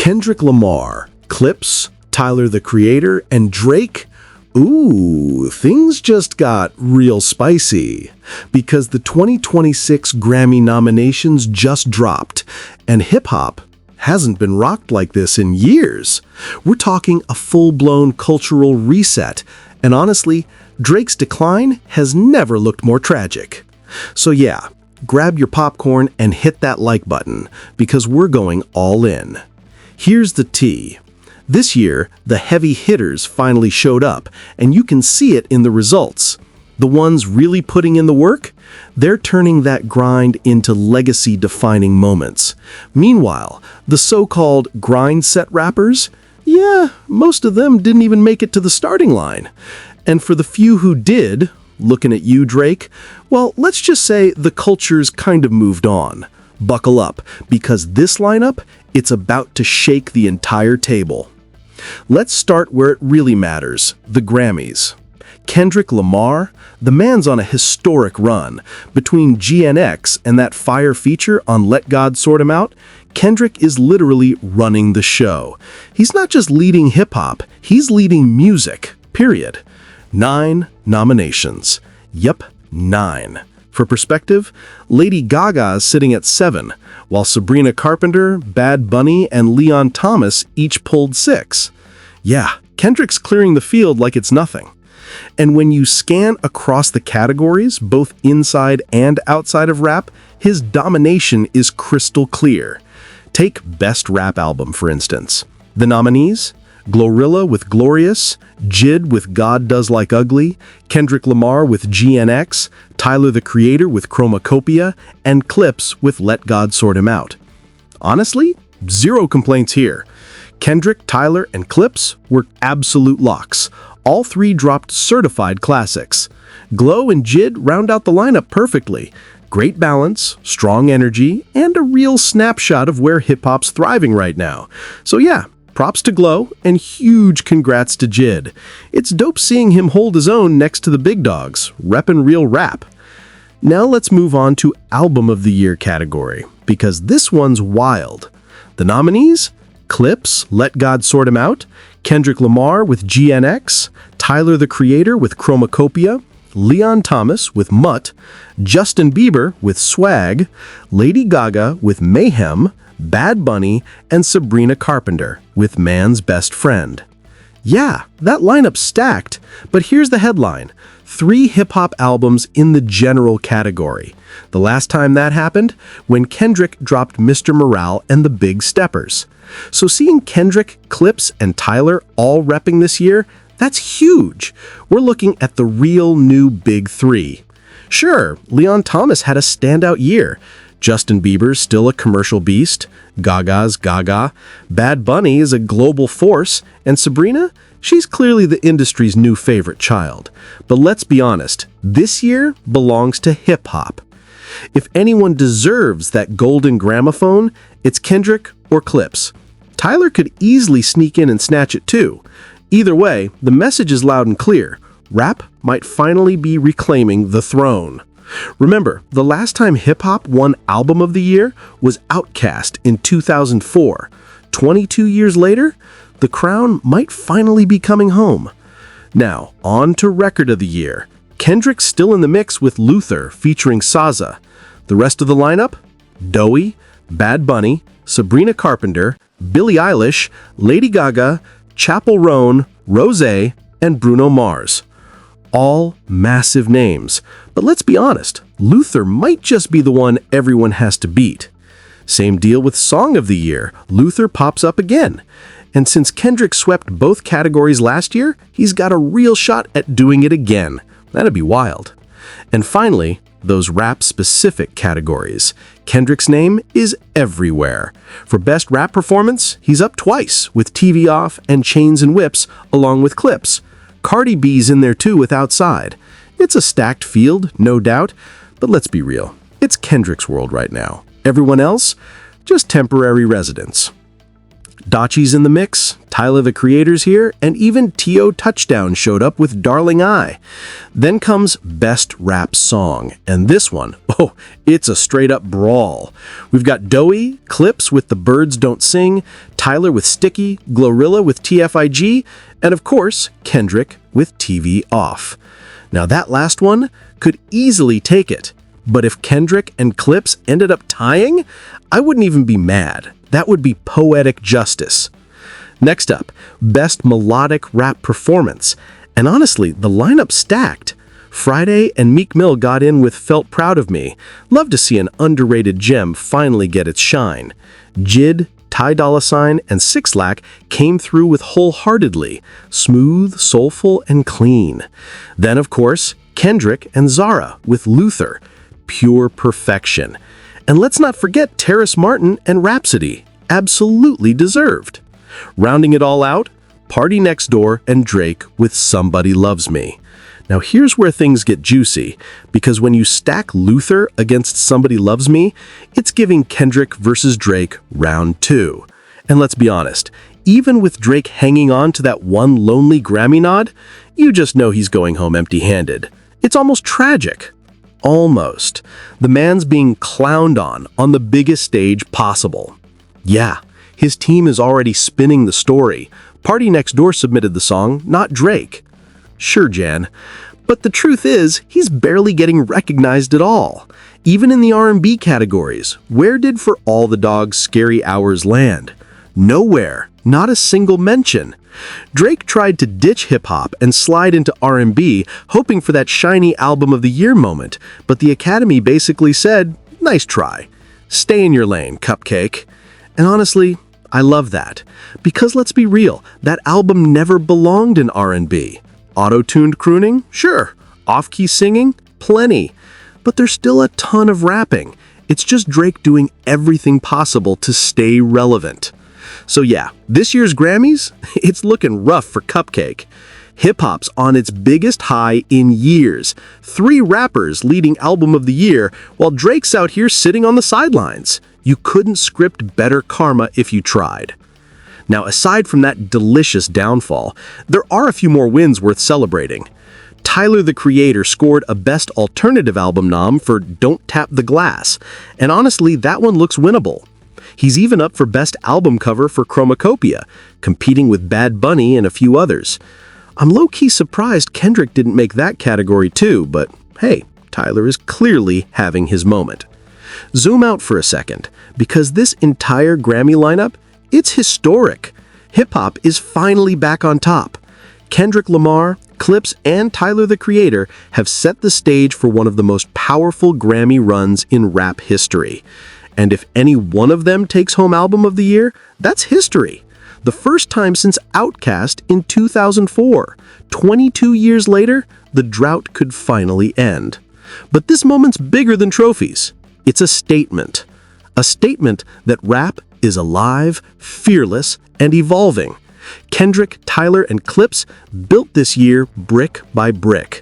Kendrick Lamar, Clips, Tyler the Creator, and Drake? Ooh, things just got real spicy because the 2026 Grammy nominations just dropped, and hip-hop hasn't been rocked like this in years. We're talking a full-blown cultural reset, and honestly, Drake's decline has never looked more tragic. So yeah, grab your popcorn and hit that like button because we're going all in. Here's the tea. This year, the heavy hitters finally showed up, and you can see it in the results. The ones really putting in the work, they're turning that grind into legacy-defining moments. Meanwhile, the so-called grind-set rappers, yeah, most of them didn't even make it to the starting line. And for the few who did, looking at you, Drake, well, let's just say the culture's kind of moved on. Buckle up, because this lineup, it's about to shake the entire table. Let's start where it really matters, the Grammys. Kendrick Lamar, the man's on a historic run. Between GNX and that fire feature on Let God Sort Him Out, Kendrick is literally running the show. He's not just leading hip-hop, he's leading music, period. 9 nominations. Yep, 9. For perspective, Lady Gaga is sitting at 7, while Sabrina Carpenter, Bad Bunny, and Leon Thomas each pulled 6. Yeah, Kendrick's clearing the field like it's nothing. And when you scan across the categories, both inside and outside of rap, his domination is crystal clear. Take Best Rap Album, for instance. The nominees? Glorilla with Glorious, Jid with God Does Like Ugly, Kendrick Lamar with GNX, Tyler the Creator with Chromacopia, and Clips with Let God Sort Him Out. Honestly, zero complaints here. Kendrick, Tyler, and Clips were absolute locks. All 3 dropped certified classics. Glow and Jid round out the lineup perfectly. Great balance, strong energy, and a real snapshot of where hip-hop's thriving right now. So yeah, props to Glow, and huge congrats to Jid. It's dope seeing him hold his own next to the big dogs, reppin' real rap. Now let's move on to Album of the Year category, because this one's wild. The nominees? Clips, Let God Sort Him Out, Kendrick Lamar with GNX, Tyler the Creator with Chromacopia, Leon Thomas with Mutt, Justin Bieber with Swag, Lady Gaga with Mayhem, Bad Bunny, and Sabrina Carpenter with Man's Best Friend. Yeah, that lineup's stacked, but here's the headline. 3 hip-hop albums in the general category. The last time that happened? When Kendrick dropped Mr. Morale and the Big Steppers. So seeing Kendrick, Clips, and Tyler all repping this year, that's huge. We're looking at the real new Big 3. Sure, Leon Thomas had a standout year. Justin Bieber's still a commercial beast, Gaga's Gaga, Bad Bunny is a global force, and Sabrina? She's clearly the industry's new favorite child. But let's be honest, this year belongs to hip-hop. If anyone deserves that golden gramophone, it's Kendrick or Clips. Tyler could easily sneak in and snatch it too. Either way, the message is loud and clear. Rap might finally be reclaiming the throne. Remember, the last time hip-hop won Album of the Year was Outkast in 2004. 22 years later, the crown might finally be coming home. Now, on to Record of the Year. Kendrick's still in the mix with Luther featuring SZA. The rest of the lineup? Dowie, Bad Bunny, Sabrina Carpenter, Billie Eilish, Lady Gaga, Chappell Roan, Rosé, and Bruno Mars. All massive names. But let's be honest, Luther might just be the one everyone has to beat. Same deal with Song of the Year. Luther pops up again. And since Kendrick swept both categories last year, he's got a real shot at doing it again. That'd be wild. And finally, those rap-specific categories. Kendrick's name is everywhere. For Best Rap Performance, he's up twice, with TV Off and Chains and Whips, along with Clips. Cardi B's in there too with Outside. It's a stacked field, no doubt, but let's be real. It's Kendrick's world right now. Everyone else? Just temporary residents. Dachi's in the mix, Tyler the Creator's here, and even T.O. Touchdown showed up with Darling I. Then comes Best Rap Song, and this one, oh, it's a straight-up brawl. We've got Doughy, Clips with The Birds Don't Sing, Tyler with Sticky, Glorilla with TFIG, and of course, Kendrick with TV Off. Now that last one could easily take it, but if Kendrick and Clips ended up tying, I wouldn't even be mad. That would be poetic justice. Next up, Best Melodic Rap Performance. And honestly, the lineup stacked. Friday and Meek Mill got in with Felt Proud of Me. Love to see an underrated gem finally get its shine. Jid, Ty Dolla $ign, and 6 Lack came through with Wholeheartedly. Smooth, soulful, and clean. Then, of course, Kendrick and Zara with Luther. Pure perfection. And let's not forget Terrace Martin and Rhapsody. Absolutely deserved. Rounding it all out, Party Next Door and Drake with Somebody Loves Me. Now here's where things get juicy, because when you stack Luther against Somebody Loves Me, it's giving Kendrick versus Drake round 2. And let's be honest, even with Drake hanging on to that one lonely Grammy nod, you just know he's going home empty-handed. It's almost tragic. Almost. The man's being clowned on the biggest stage possible. Yeah, his team is already spinning the story. Party Next Door submitted the song, not Drake. Sure, Jan. But the truth is, he's barely getting recognized at all. Even in the R&B categories, where did For All the Dogs' Scary Hours land? Nowhere. Not a single mention. Drake tried to ditch hip-hop and slide into R&B, hoping for that shiny Album of the Year moment, but the Academy basically said, nice try. Stay in your lane, Cupcake. And honestly, I love that. Because let's be real, that album never belonged in R&B. Auto-tuned crooning? Sure. Off-key singing? Plenty. But there's still a ton of rapping. It's just Drake doing everything possible to stay relevant. So yeah, this year's Grammys, it's looking rough for Cupcake. Hip-hop's on its biggest high in years. 3 rappers leading Album of the Year, while Drake's out here sitting on the sidelines. You couldn't script better karma if you tried. Now, aside from that delicious downfall, there are a few more wins worth celebrating. Tyler the Creator scored a Best Alternative Album nom for Don't Tap the Glass, and honestly, that one looks winnable. He's even up for Best Album Cover for Chromacopia, competing with Bad Bunny and a few others. I'm low-key surprised Kendrick didn't make that category too, but hey, Tyler is clearly having his moment. Zoom out for a second, because this entire Grammy lineup, it's historic. Hip-hop is finally back on top. Kendrick Lamar, Clips, and Tyler the Creator have set the stage for one of the most powerful Grammy runs in rap history. And if any one of them takes home Album of the Year, that's history. The first time since Outkast in 2004. 22 years later, the drought could finally end. But this moment's bigger than trophies. It's a statement. A statement that rap is alive, fearless, and evolving. Kendrick, Tyler, and Clips built this year brick by brick.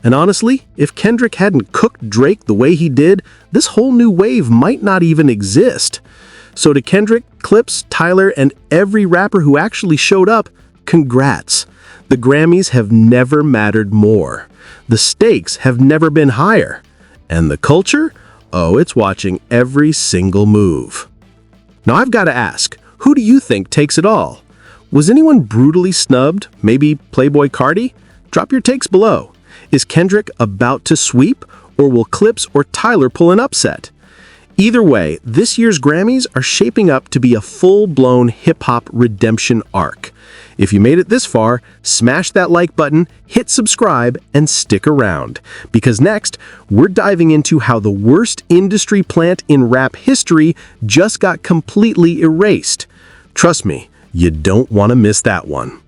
And honestly, if Kendrick hadn't cooked Drake the way he did, this whole new wave might not even exist. So to Kendrick, Clips, Tyler, and every rapper who actually showed up, congrats. The Grammys have never mattered more. The stakes have never been higher. And the culture? Oh, it's watching every single move. Now I've got to ask, who do you think takes it all? Was anyone brutally snubbed? Maybe Playboi Carti? Drop your takes below. Is Kendrick about to sweep, or will Clips or Tyler pull an upset? Either way, this year's Grammys are shaping up to be a full-blown hip-hop redemption arc. If you made it this far, smash that like button, hit subscribe, and stick around. Because next, we're diving into how the worst industry plant in rap history just got completely erased. Trust me, you don't want to miss that one.